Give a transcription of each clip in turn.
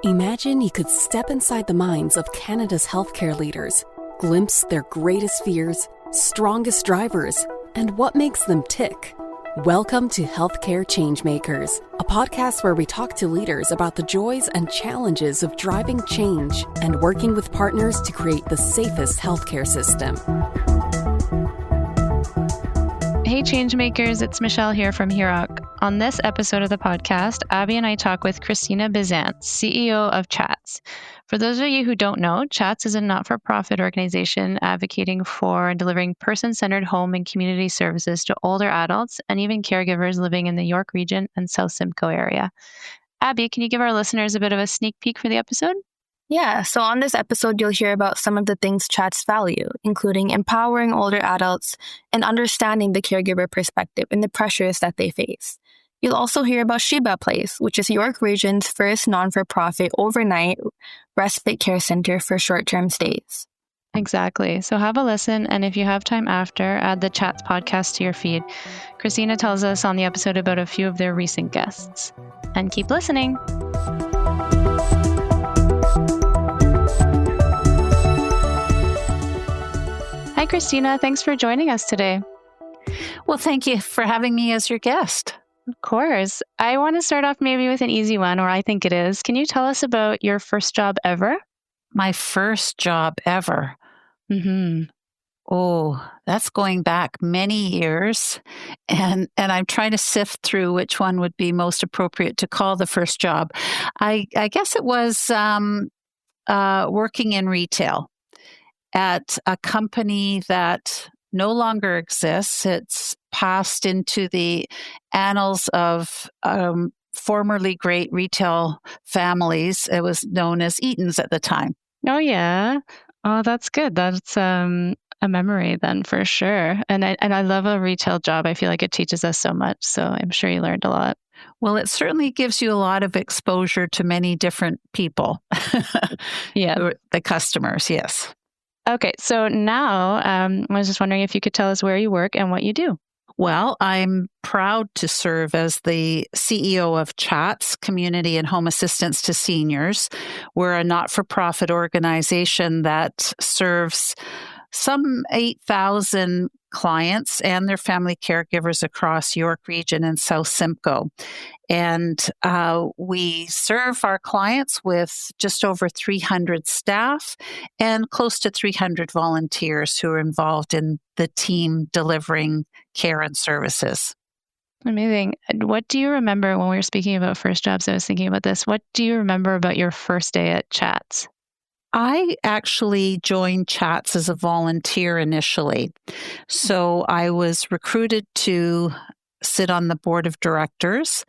Imagine you could step inside the minds of Canada's healthcare leaders, glimpse their greatest fears, strongest drivers, and what makes them tick. Welcome to Healthcare Changemakers, a podcast where we talk to leaders about the joys and challenges of driving change and working with partners to create the safest healthcare system. Hey Changemakers, it's Michelle here from HEROC. On this episode of the podcast, Abby and I talk with Christina Bisanz, CEO of CHATS. For those of you who don't know, CHATS is a not-for-profit organization advocating for and delivering person-centered home and community services to older adults and even caregivers living in the York Region and South Simcoe area. Abby, can you give our listeners a bit of a sneak peek for the episode? Yeah, so on this episode, you'll hear about some of the things CHATS value, including empowering older adults and understanding the caregiver perspective and the pressures that they face. You'll also hear about CIBPA Place, which is York Region's first non-for-profit overnight respite care centre for short-term stays. Exactly. So have a listen, and if you have time after, add the CHATS podcast to your feed. Christina tells us on the episode about a few of their recent guests. And keep listening. Hi, Christina. Thanks for joining us today. Well, thank you for having me as your guest. Of course. I want to start off maybe with an easy one, or I think it is. Can you tell us about your first job ever? My first job ever. Mm-hmm. Oh, that's going back many years. And I'm trying to sift through which one would be most appropriate to call the first job. I guess it was working in retail at a company that no longer exists. It's passed into the annals of formerly great retail families. It was known as Eaton's at the time. Oh, yeah. Oh, that's good. That's a memory then for sure. And I love a retail job. I feel like it teaches us so much. So I'm sure you learned a lot. Well, it certainly gives you a lot of exposure to many different people. Yeah. The customers, yes. Okay, so now I was just wondering if you could tell us where you work and what you do. Well, I'm proud to serve as the CEO of CHATS, Community and Home Assistance to Seniors. We're a not-for-profit organization that serves some 8,000 clients and their family caregivers across York Region and South Simcoe. And we serve our clients with just over 300 staff and close to 300 volunteers who are involved in the team delivering care and services. Amazing. What do you remember when we were speaking about first jobs? I was thinking about this. What do you remember about your first day at CHATS? I actually joined CHATS as a volunteer initially. So I was recruited to sit on the board of directors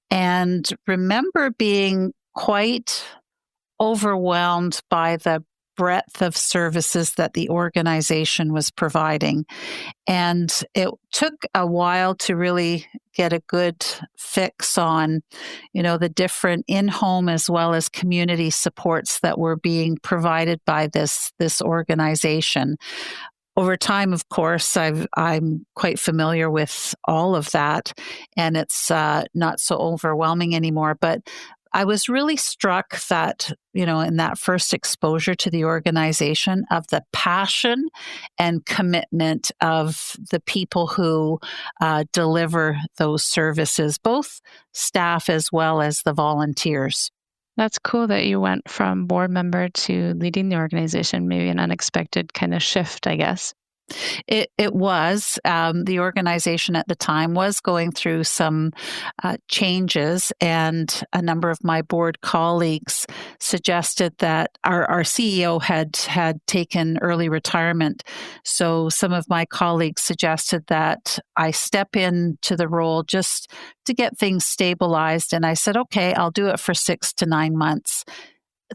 and remember being quite overwhelmed by the breadth of services that the organization was providing. And it took a while to really get a good fix on, the different in-home as well as community supports that were being provided by this organization. Over time, of course, I'm quite familiar with all of that, and it's not so overwhelming anymore. But I was really struck that, in that first exposure to the organization, of the passion and commitment of the people who deliver those services, both staff as well as the volunteers. That's cool that you went from board member to leading the organization, maybe an unexpected kind of shift, I guess. It was. The organization at the time was going through some changes, and a number of my board colleagues suggested that our CEO had taken early retirement. So some of my colleagues suggested that I step into the role just to get things stabilized. And I said, okay, I'll do it for 6 to 9 months.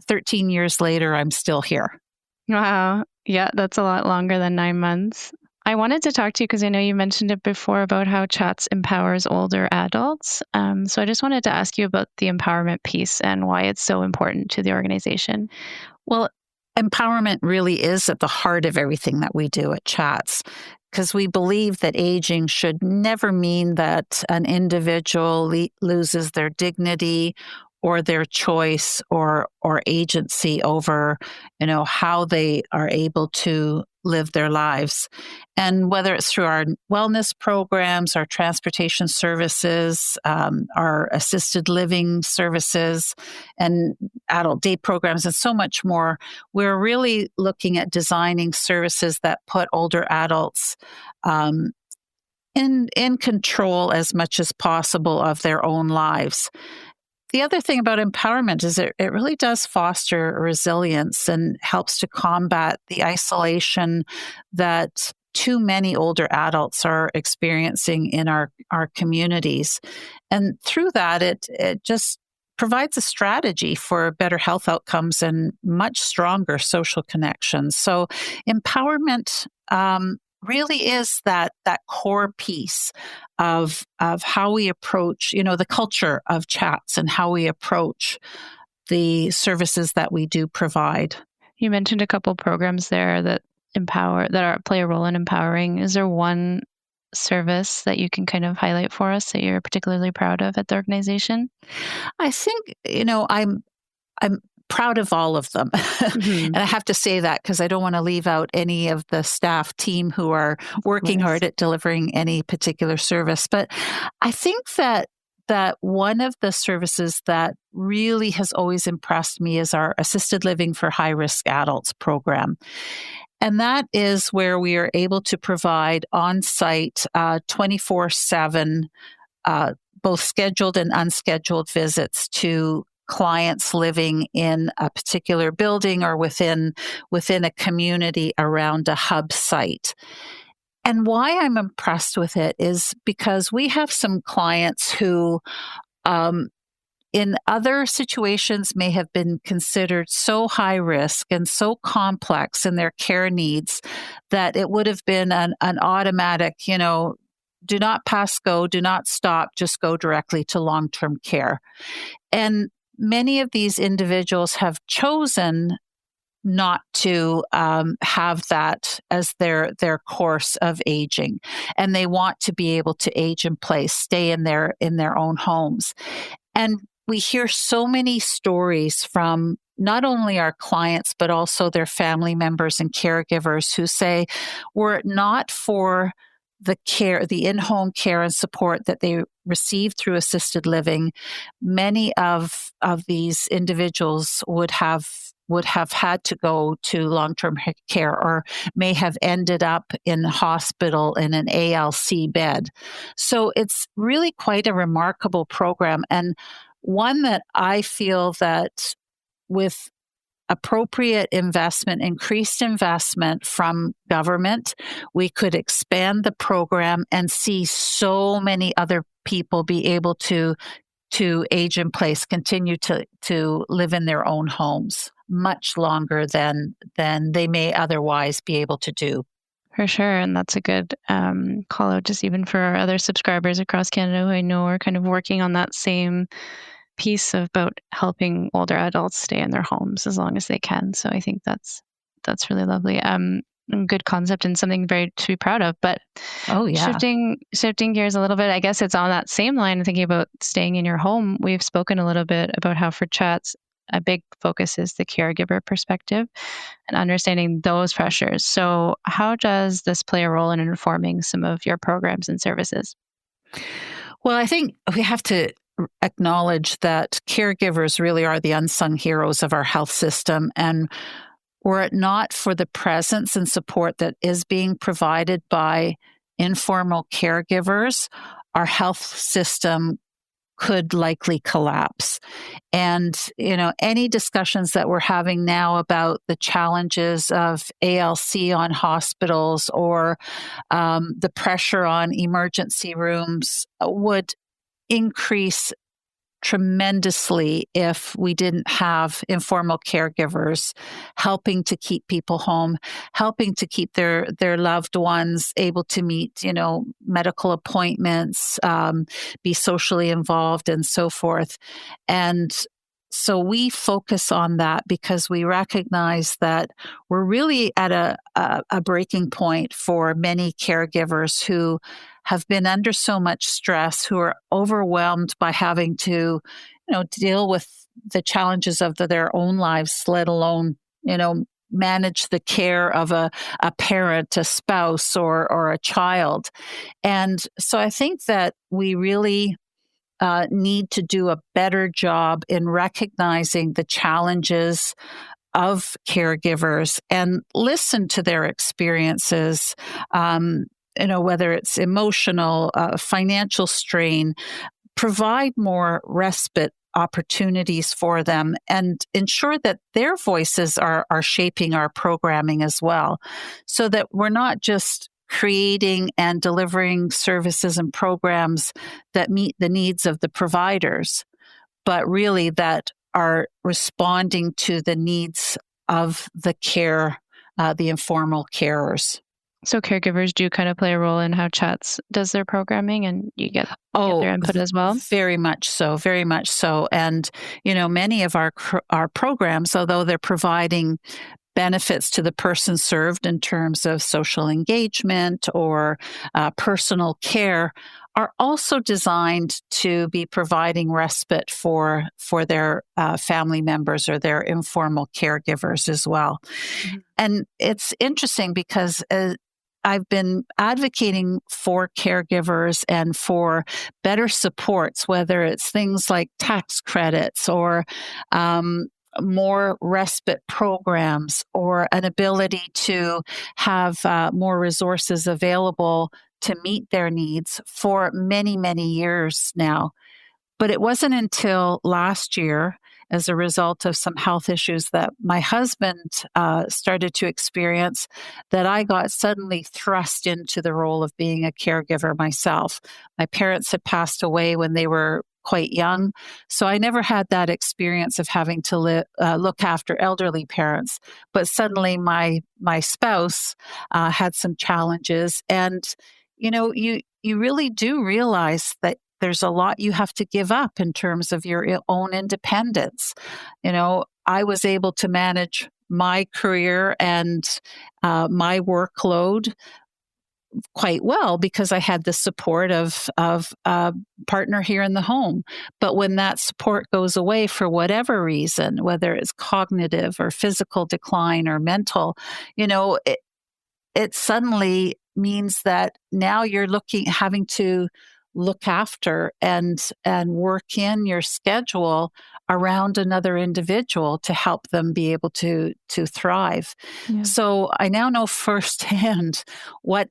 13 years later, I'm still here. Wow. Yeah, that's a lot longer than 9 months. I wanted to talk to you because I know you mentioned it before about how CHATS empowers older adults. So I just wanted to ask you about the empowerment piece and why it's so important to the organization. Well, empowerment really is at the heart of everything that we do at CHATS, because we believe that aging should never mean that an individual loses their dignity or their choice or agency over, how they are able to live their lives. And whether it's through our wellness programs, our transportation services, our assisted living services, and adult day programs, and so much more, we're really looking at designing services that put older adults in control as much as possible of their own lives. The other thing about empowerment is it really does foster resilience and helps to combat the isolation that too many older adults are experiencing in our communities. And through that, it just provides a strategy for better health outcomes and much stronger social connections. So empowerment really is that core piece of how we approach, the culture of Chats and how we approach the services that we do provide. You mentioned a couple programs there that play a role in empowering. Is there one service that you can kind of highlight for us that you're particularly proud of at the organization? I think, I'm proud of all of them. Mm-hmm. And I have to say that because I don't want to leave out any of the staff team who are working hard at delivering any particular service. But I think that one of the services that really has always impressed me is our assisted living for high-risk adults program. And that is where we are able to provide on-site 24/7 both scheduled and unscheduled visits to clients living in a particular building or within a community around a hub site. And why I'm impressed with it is because we have some clients who, in other situations, may have been considered so high risk and so complex in their care needs that it would have been an automatic, do not pass go, do not stop, just go directly to long-term care. And many of these individuals have chosen not to have that as their course of aging, and they want to be able to age in place, stay in their own homes. And we hear so many stories from not only our clients, but also their family members and caregivers who say, were it not for the care, the in-home care and support that they received through assisted living, many of these individuals would have had to go to long-term care or may have ended up in the hospital in an ALC bed. So it's really quite a remarkable program, and one that I feel that with appropriate investment, increased investment from government, we could expand the program and see so many other people be able to age in place, continue to live in their own homes much longer than they may otherwise be able to do. For sure. And that's a good call out just even for our other subscribers across Canada who I know are kind of working on that same piece about helping older adults stay in their homes as long as they can. So I think that's really lovely. Good concept and something very to be proud of. But shifting gears a little bit, I guess it's on that same line, thinking about staying in your home. We've spoken a little bit about how for Chats, a big focus is the caregiver perspective and understanding those pressures. So how does this play a role in informing some of your programs and services? Well, I think we have to acknowledge that caregivers really are the unsung heroes of our health system. And were it not for the presence and support that is being provided by informal caregivers, our health system could likely collapse. And, any discussions that we're having now about the challenges of ALC on hospitals or the pressure on emergency rooms would increase tremendously if we didn't have informal caregivers helping to keep people home, helping to keep their loved ones able to meet, medical appointments, be socially involved and so forth. And so we focus on that because we recognize that we're really at a breaking point for many caregivers who have been under so much stress, who are overwhelmed by having to, deal with the challenges of their own lives, let alone, manage the care of a parent, a spouse, or a child. And so I think that we really need to do a better job in recognizing the challenges of caregivers and listen to their experiences, whether it's emotional, financial strain, provide more respite opportunities for them and ensure that their voices are shaping our programming as well, so that we're not just creating and delivering services and programs that meet the needs of the providers, but really that are responding to the needs of the the informal carers. So caregivers do kind of play a role in how Chats does their programming, and you get their input as well? Very much so, very much so. And, many of our programs, although they're providing benefits to the person served in terms of social engagement or personal care, are also designed to be providing respite for their family members or their informal caregivers as well. Mm-hmm. And it's interesting because I've been advocating for caregivers and for better supports, whether it's things like tax credits or more respite programs or an ability to have more resources available to meet their needs for many, many years now. But it wasn't until last year, as a result of some health issues that my husband started to experience, that I got suddenly thrust into the role of being a caregiver myself. My parents had passed away when they were quite young, so I never had that experience of having to look after elderly parents. But suddenly my spouse had some challenges, and you really do realize that there's a lot you have to give up in terms of your own independence. I was able to manage my career and my workload quite well because I had the support of a partner here in the home. But when that support goes away for whatever reason, whether it's cognitive or physical decline or mental, it suddenly means that now you're having to look after and work in your schedule around another individual to help them be able to thrive. Yeah. So I now know firsthand what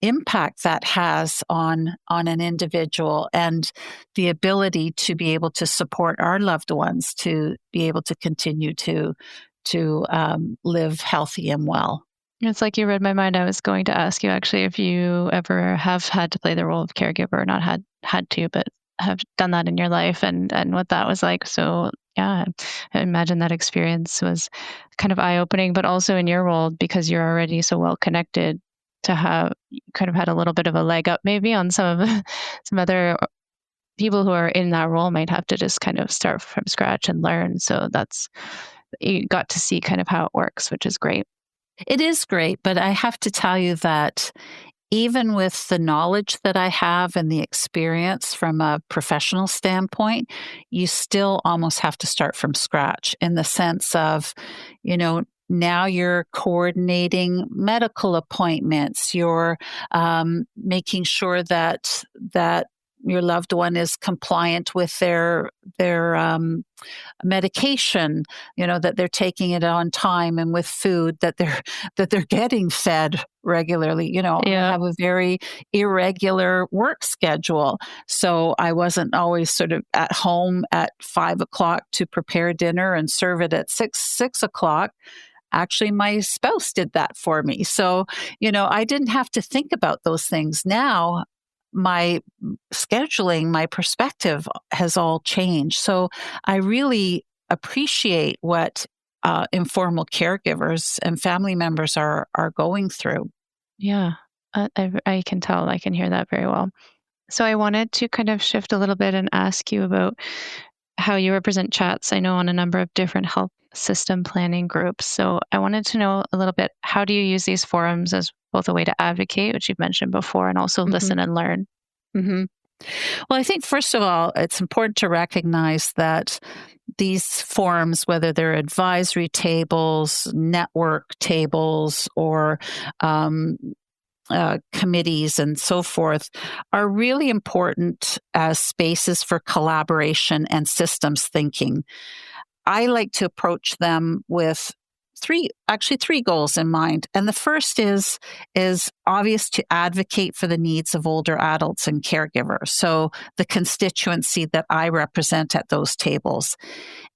impact that has on an individual and the ability to be able to support our loved ones to be able to continue to live healthy and well. It's like you read my mind. I was going to ask you actually if you ever have had to play the role of caregiver, not had to, but have done that in your life and what that was like. So yeah, I imagine that experience was kind of eye-opening, but also in your role, because you're already so well connected, to have kind of had a little bit of a leg up maybe on some other people who are in that role might have to just kind of start from scratch and learn. So you got to see kind of how it works, which is great. It is great, but I have to tell you that even with the knowledge that I have and the experience from a professional standpoint, you still almost have to start from scratch in the sense of, now you're coordinating medical appointments, you're making sure that your loved one is compliant with their medication, that they're taking it on time and with food, that they're getting fed regularly. I have a very irregular work schedule. So I wasn't always sort of at home at 5:00 to prepare dinner and serve it at 6:00. Actually, my spouse did that for me. So, I didn't have to think about those things. Now, my scheduling, my perspective has all changed. So I really appreciate what informal caregivers and family members are going through. Yeah, I can tell. I can hear that very well. So I wanted to kind of shift a little bit and ask you about how you represent Chats, I know, on a number of different health system planning groups. So I wanted to know a little bit, how do you use these forums as both a way to advocate, which you've mentioned before, and also listen and learn? Mm-hmm. Well, I think, first of all, it's important to recognize that these forums, whether they're advisory tables, network tables, or committees and so forth, are really important as spaces for collaboration and systems thinking. I like to approach them with three goals in mind. And the first is obvious, to advocate for the needs of older adults and caregivers. So the constituency that I represent at those tables.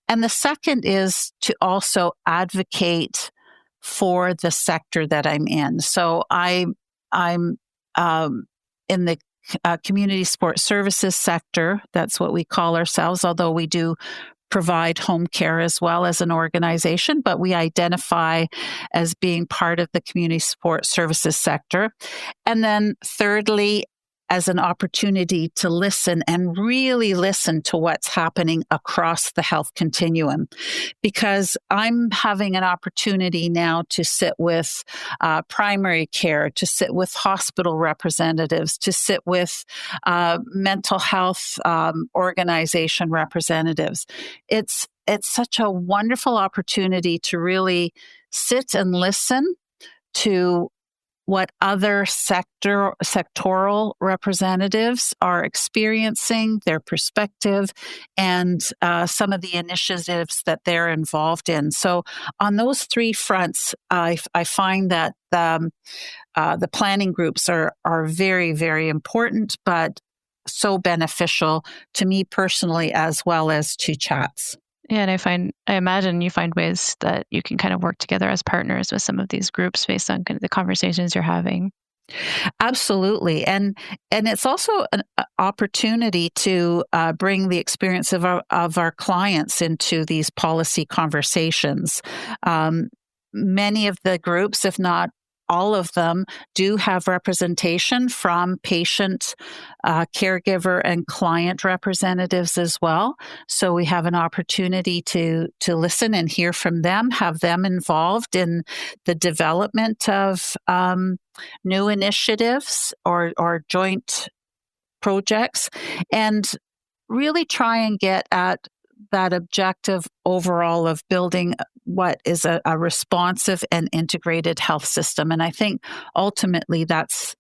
And the second is to also advocate for the sector that I'm in. So I'm in the community support services sector. That's what we call ourselves, although we do provide home care as well as an organization, but we identify as being part of the community support services sector. And then thirdly, as an opportunity to listen and really listen to what's happening across the health continuum. Because I'm having an opportunity now to sit with primary care, to sit with hospital representatives, to sit with mental health organization representatiors. It's such a wonderful opportunity to really sit and listen to what other sectoral representatives are experiencing, their perspective, and some of the initiatives that they're involved in. So on those three fronts, I find that the planning groups are very, very important, but so beneficial to me personally as well as to chats. Yeah, and I imagine you find ways that you can kind of work together as partners with some of these groups based on kind of the conversations you're having. Absolutely. And it's also an opportunity to bring the experience of our clients into these policy conversations. Many of the groups, if not all of them, do have representation from patient, caregiver, and client representatives as well. So we have an opportunity to listen and hear from them, have them involved in the development of new initiatives or joint projects, and really try and get at that objective overall of building what is a responsive and integrated health system. And I think ultimately that's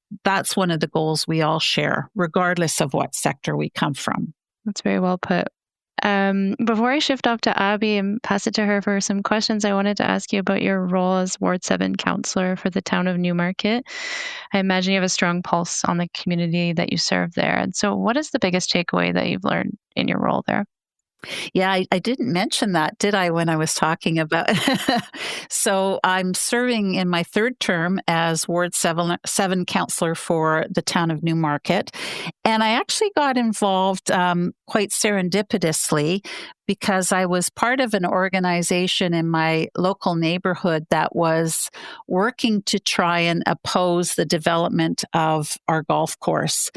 one of the goals we all share, regardless of what sector we come from. That's very well put. Before I shift off to Abby and pass it to her for some questions, I wanted to ask you about your role as Ward 7 counselor for the town of Newmarket. I imagine you have a strong pulse on the community that you serve there. And so what is the biggest takeaway that you've learned in your role there? Yeah, I didn't mention that, did I, when I was talking about So I'm serving in my third term as Ward 7 counselor for the town of Newmarket. And I actually got involved quite serendipitously because I was part of an organization in my local neighborhood that was working to try and oppose the development of our golf course.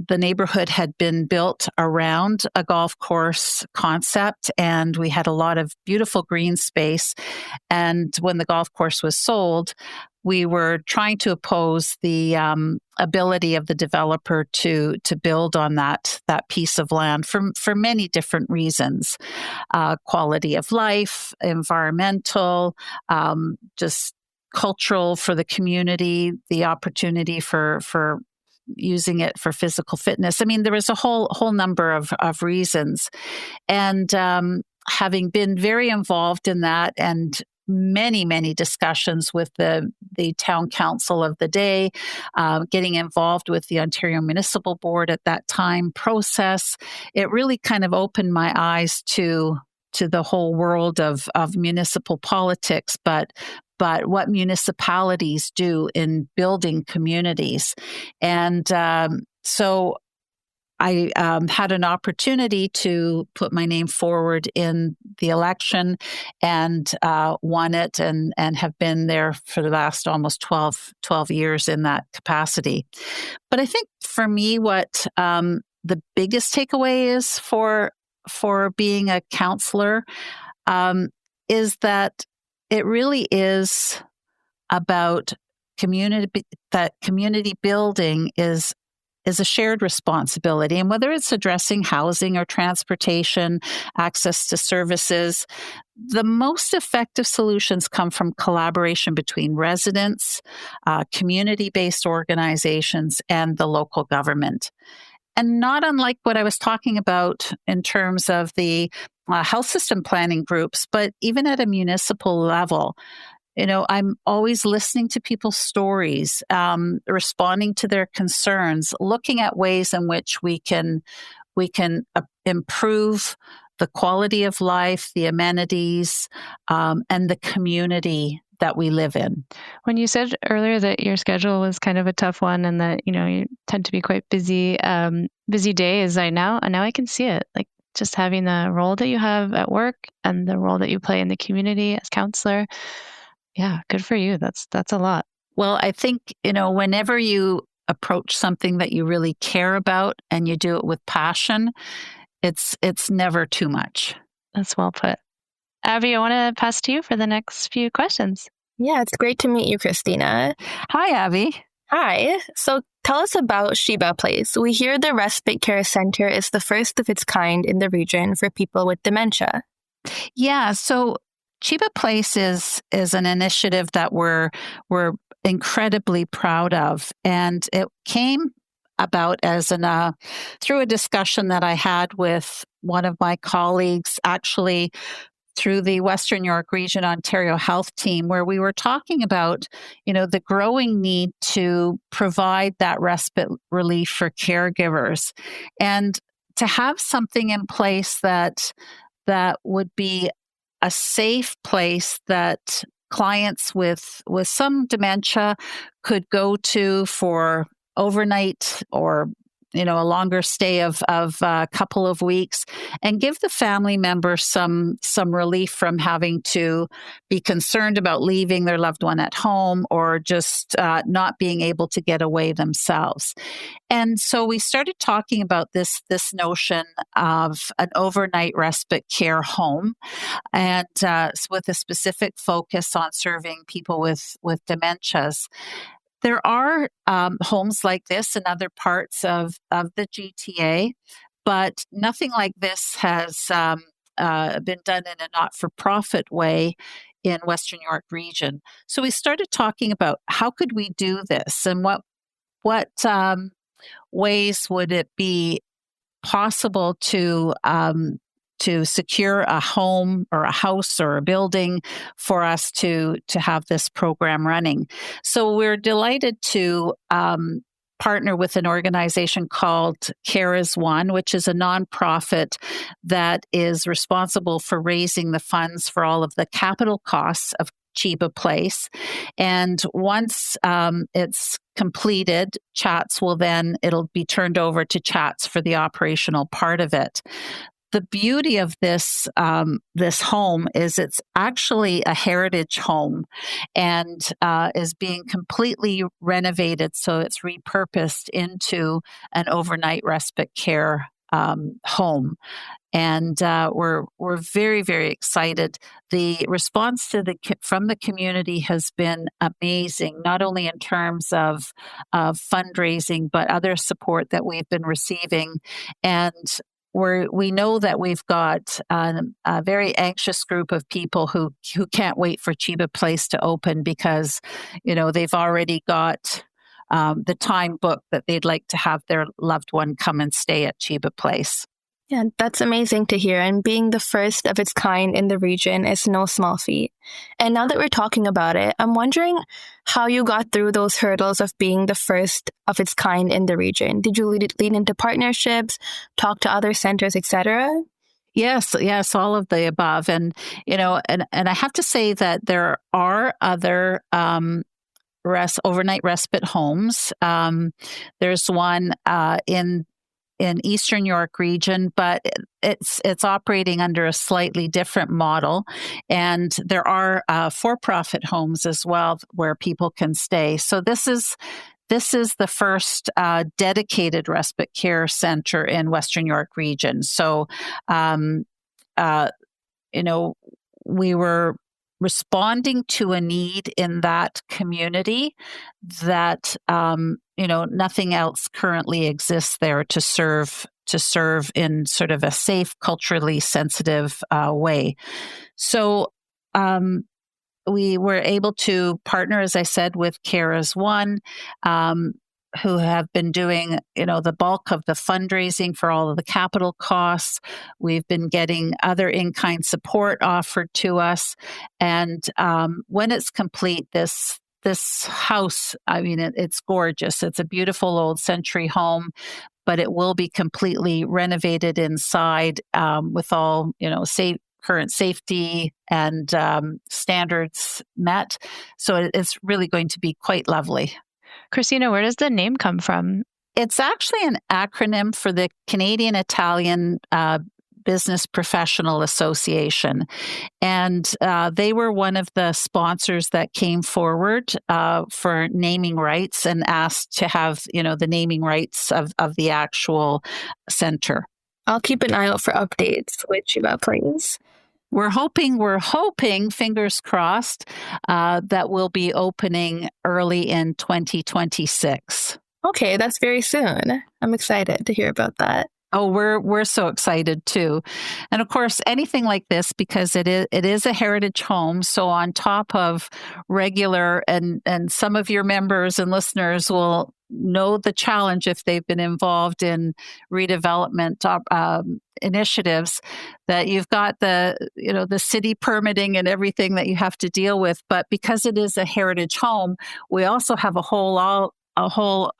The neighborhood had been built around a golf course concept, and we had a lot of beautiful green space. And when the golf course was sold, we were trying to oppose the ability of the developer to build on that piece of land for many different reasons: quality of life, environmental, just cultural for the community, the opportunity for using it for physical fitness. I mean, there was a whole number of reasons. And having been very involved in that and many discussions with the town council of the day, getting involved with the Ontario Municipal Board at that time process, it really kind of opened my eyes to the whole world of municipal politics, but what municipalities do in building communities. And so I had an opportunity to put my name forward in the election and won it and have been there for the last almost 12 years in that capacity. But I think for me, what the biggest takeaway is for being a counselor is that it really is about community, that community building is is a shared responsibility. And whether it's addressing housing or transportation, access to services, the most effective solutions come from collaboration between residents, community-based organizations, and the local government. And not unlike what I was talking about in terms of the health system planning groups, but even at a municipal level, I'm always listening to people's stories, responding to their concerns, looking at ways in which we can improve the quality of life, the amenities, and the community that we live in. When you said earlier that your schedule was kind of a tough one and that, you tend to be quite busy days, now I can see it. Like just having the role that you have at work and the role that you play in the community as counselor. Yeah, good for you. That's a lot. Well, I think, whenever you approach something that you really care about and you do it with passion, it's never too much. That's well put. Abby, I want to pass to you for the next few questions. Yeah, it's great to meet you, Christina. Hi, Abby. Hi. So tell us about CIBPA Place. We hear the Respite Care Centre is the first of its kind in the region for people with dementia. Yeah, so CIBPA Place is an initiative that we're incredibly proud of, and it came about as through a discussion that I had with one of my colleagues, actually through the Western York Region Ontario Health Team, where we were talking about, the growing need to provide that respite relief for caregivers, and to have something in place that would be a safe place that clients with some dementia could go to for overnight or a longer stay of a couple of weeks, and give the family member some relief from having to be concerned about leaving their loved one at home or just not being able to get away themselves. And so we started talking about this notion of an overnight respite care home, and with a specific focus on serving people with dementias. There are homes like this in other parts of the GTA, but nothing like this has been done in a not-for-profit way in Western York Region. So we started talking about how could we do this, and what ways would it be possible to secure a home or a house or a building for us to have this program running. So we're delighted to partner with an organization called Care is One, which is a nonprofit that is responsible for raising the funds for all of the capital costs of CIBPA Place. And once it's completed, it'll be turned over to Chats for the operational part of it. The beauty of this home is it's actually a heritage home, and is being completely renovated, so it's repurposed into an overnight respite care home. And we're very, very excited. The response from the community has been amazing, not only in terms of fundraising, but other support that we've been receiving. And we know that we've got a very anxious group of people who can't wait for CIBPA Place to open, because they've already got the time booked that they'd like to have their loved one come and stay at CIBPA Place. Yeah, that's amazing to hear. And being the first of its kind in the region is no small feat. And now that we're talking about it, I'm wondering how you got through those hurdles of being the first of its kind in the region. Did you lead into partnerships, talk to other centers, etc.? Yes, all of the above. And, and I have to say that there are other overnight respite homes. There's one in Eastern York Region, but it's operating under a slightly different model. And there are for-profit homes as well where people can stay. So this is the first dedicated respite care center in Western York Region. So, we were responding to a need in that community that nothing else currently exists there to serve in sort of a safe, culturally sensitive way. So we were able to partner, as I said, with Care as One, who have been doing, the bulk of the fundraising for all of the capital costs. We've been getting other in-kind support offered to us. And when it's complete, this house, it's gorgeous. It's a beautiful old century home, but it will be completely renovated inside with all, current safety and standards met. So it's really going to be quite lovely. Christina, where does the name come from? It's actually an acronym for the Canadian-Italian Business Professional Association. And they were one of the sponsors that came forward for naming rights and asked to have, the naming rights of the actual center. I'll keep an eye out for updates with CIBPA Place. We're hoping, fingers crossed, that we'll be opening early in 2026. Okay, that's very soon. I'm excited to hear about that. Oh, we're so excited too. And of course, anything like this, because it is a heritage home. So on top of regular, and some of your members and listeners will know the challenge if they've been involved in redevelopment initiatives, that you've got the city permitting and everything that you have to deal with. But because it is a heritage home, we also have a whole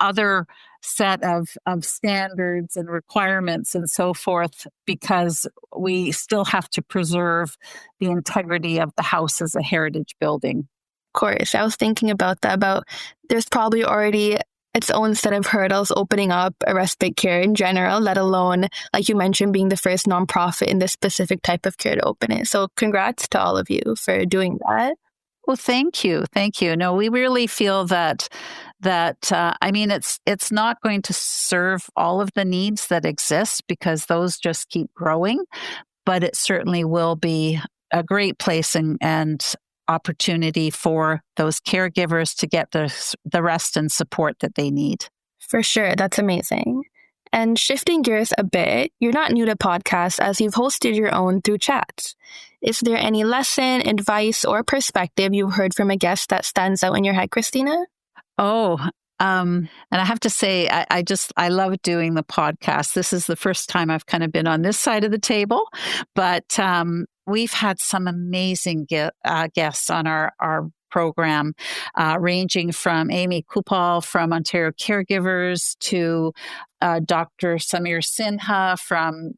other set of standards and requirements and so forth, because we still have to preserve the integrity of the house as a heritage building. Of course. I was thinking about that, there's probably already its own set of hurdles opening up a respite care in general, let alone, like you mentioned, being the first nonprofit in this specific type of care to open it. So congrats to all of you for doing that. Well, thank you. No, we really feel that it's not going to serve all of the needs that exist, because those just keep growing, but it certainly will be a great place and opportunity for those caregivers to get the rest and support that they need. For sure. That's amazing. And shifting gears a bit, you're not new to podcasts, as you've hosted your own through Chats. Is there any lesson, advice, or perspective you've heard from a guest that stands out in your head, Christina? And I have to say, I love doing the podcast. This is the first time I've kind of been on this side of the table, but we've had some amazing guests on our program, ranging from Amy Kupal from Ontario Caregivers to Dr. Samir Sinha from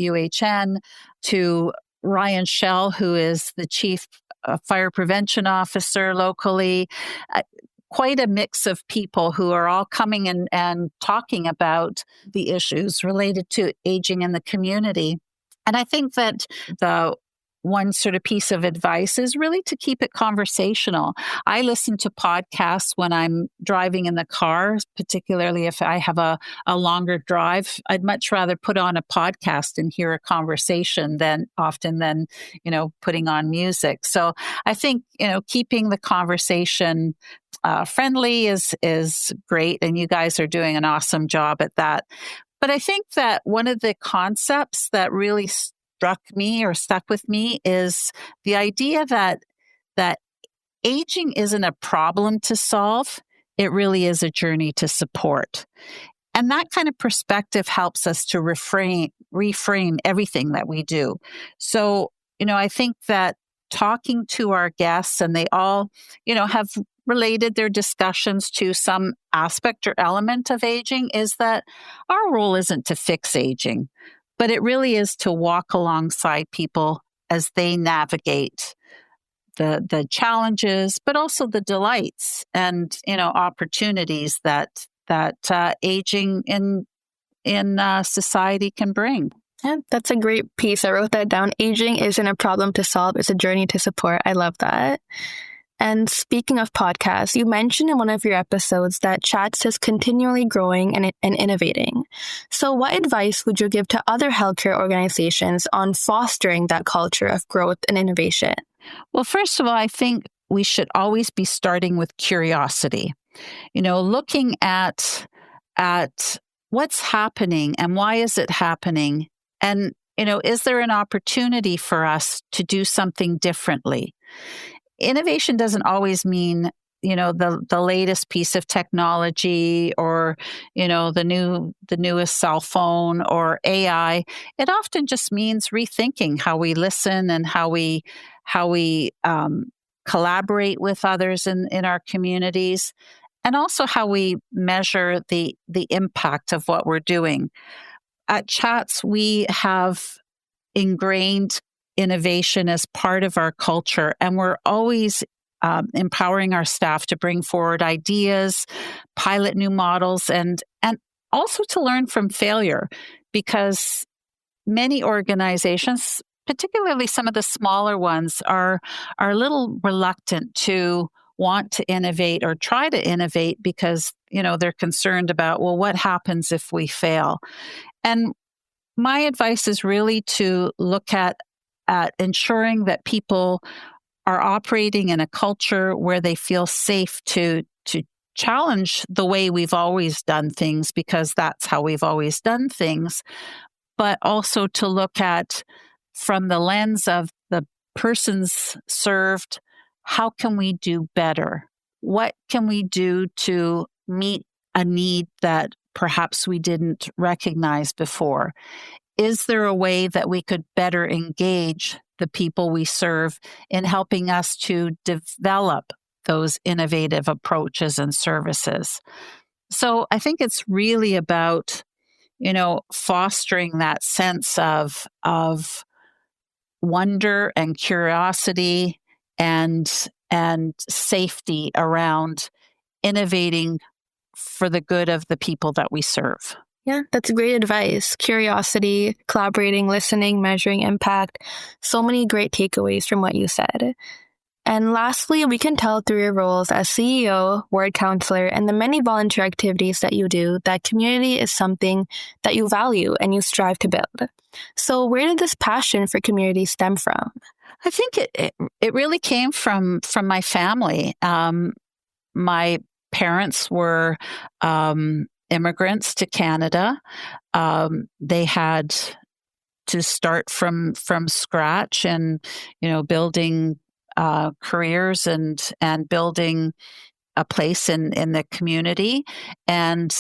UHN, to Ryan Schell, who is the Chief Fire Prevention Officer locally. Quite a mix of people who are all coming and talking about the issues related to aging in the community. And I think that the one sort of piece of advice is really to keep it conversational. I listen to podcasts when I'm driving in the car, particularly if I have a longer drive. I'd much rather put on a podcast and hear a conversation than putting on music. So I think, keeping the conversation friendly is great. And you guys are doing an awesome job at that. But I think that one of the concepts that really stuck with me is the idea that aging isn't a problem to solve. It really is a journey to support. And that kind of perspective helps us to reframe everything that we do. So, I think that talking to our guests, and they all, have related their discussions to some aspect or element of aging, is that our role isn't to fix aging, but it really is to walk alongside people as they navigate the challenges, but also the delights and, opportunities that aging in society can bring. Yeah, that's a great piece. I wrote that down. Aging isn't a problem to solve, it's a journey to support. I love that. And speaking of podcasts, you mentioned in one of your episodes that Chats is continually growing and innovating. So what advice would you give to other healthcare organizations on fostering that culture of growth and innovation? Well, first of all, I think we should always be starting with curiosity. Looking at what's happening and why is it happening? And, is there an opportunity for us to do something differently? Innovation doesn't always mean, the latest piece of technology or, the newest cell phone or AI. It often just means rethinking how we listen and how we collaborate with others in our communities, and also how we measure the impact of what we're doing. At Chats, we have ingrained innovation as part of our culture, and we're always empowering our staff to bring forward ideas, pilot new models, and also to learn from failure, because many organizations, particularly some of the smaller ones, are a little reluctant to want to innovate or try to innovate because, they're concerned about, well, what happens if we fail? And my advice is really to look at ensuring that people are operating in a culture where they feel safe to challenge the way we've always done things, because that's how we've always done things, but also to look at, from the lens of the persons served, how can we do better? What can we do to meet a need that perhaps we didn't recognize before? Is there a way that we could better engage the people we serve in helping us to develop those innovative approaches and services? So I think it's really about, fostering that sense of wonder and curiosity and safety around innovating for the good of the people that we serve. Yeah, that's great advice. Curiosity, collaborating, listening, measuring impact. So many great takeaways from what you said. And lastly, we can tell through your roles as CEO, ward counselor, and the many volunteer activities that you do that community is something that you value and you strive to build. So where did this passion for community stem from? I think it really came from my family. My parents were immigrants to Canada. They had to start from scratch and, building careers and building a place in the community. And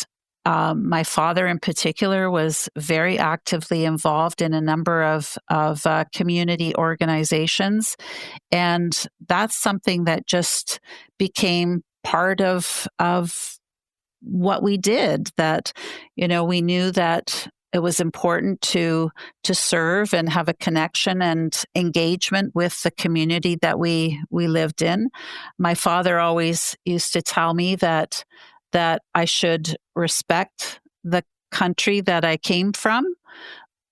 my father in particular was very actively involved in a number of community organizations. And that's something that just became part of what we did, that, we knew that it was important to serve and have a connection and engagement with the community that we lived in. My father always used to tell me that I should respect the country that I came from,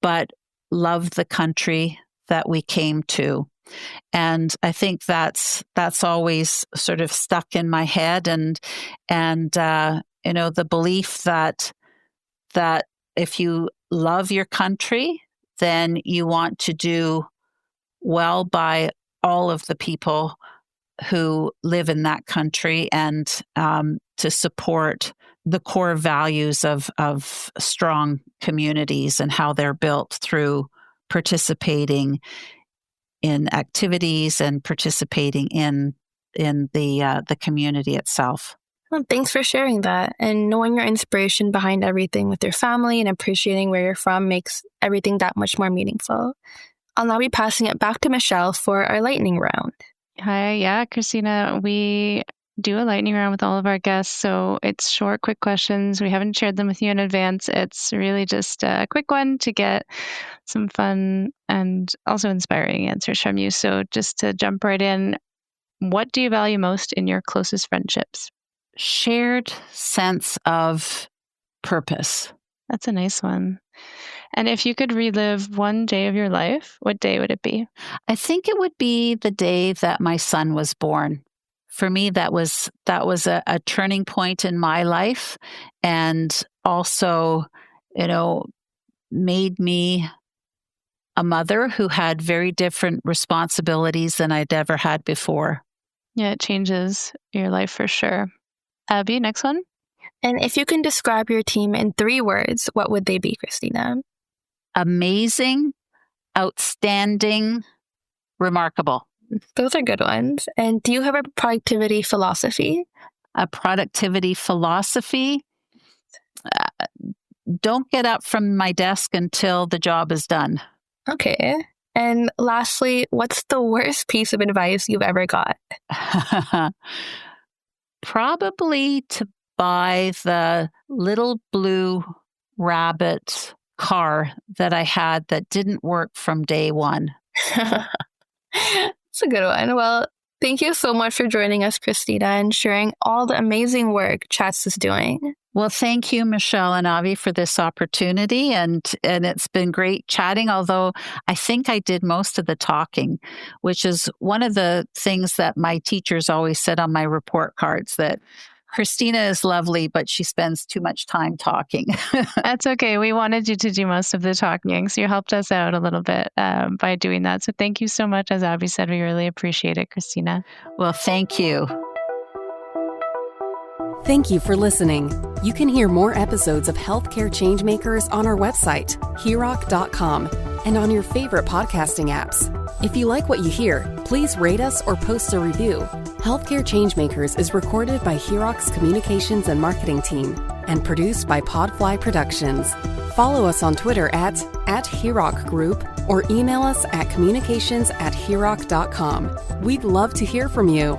but love the country that we came to. And I think that's always sort of stuck in my head, and the belief that if you love your country, then you want to do well by all of the people who live in that country, and to support the core values of strong communities and how they're built through participating in activities and participating in the community itself. Well, thanks for sharing that. And knowing your inspiration behind everything with your family and appreciating where you're from makes everything that much more meaningful. I'll now be passing it back to Michelle for our lightning round. Hi, yeah, Christina. We do a lightning round with all of our guests, so it's short, quick questions. We haven't shared them with you in advance. It's really just a quick one to get some fun and also inspiring answers from you. So just to jump right in, what do you value most in your closest friendships? Shared sense of purpose. That's a nice one. And if you could relive one day of your life, what day would it be? I think it would be the day that my son was born. For me, that was a turning point in my life, and also, made me a mother who had very different responsibilities than I'd ever had before. Yeah, it changes your life for sure. Abby, next one. And if you can describe your team in 3 words, what would they be, Christina? Amazing, outstanding, remarkable. Those are good ones. And do you have a productivity philosophy? A productivity philosophy? Don't get up from my desk until the job is done. Okay. And lastly, what's the worst piece of advice you've ever got? Probably to buy the little blue rabbit car that I had that didn't work from day one. It's a good one. Well, thank you so much for joining us, Christina, and sharing all the amazing work Chats is doing. Well, thank you, Michelle and Avi, for this opportunity. And it's been great chatting, although I think I did most of the talking, which is one of the things that my teachers always said on my report cards, that Christina is lovely, but she spends too much time talking. That's okay. We wanted you to do most of the talking, so you helped us out a little bit by doing that. So thank you so much. As Abby said, we really appreciate it, Christina. Well, thank you. Thank you for listening. You can hear more episodes of Healthcare Changemakers on our website, heroc.com, and on your favorite podcasting apps. If you like what you hear, please rate us or post a review. Healthcare Changemakers is recorded by HEROC's Communications and Marketing Team and produced by Podfly Productions. Follow us on Twitter at HEROC Group or email us at communications@heroc.com. We'd love to hear from you.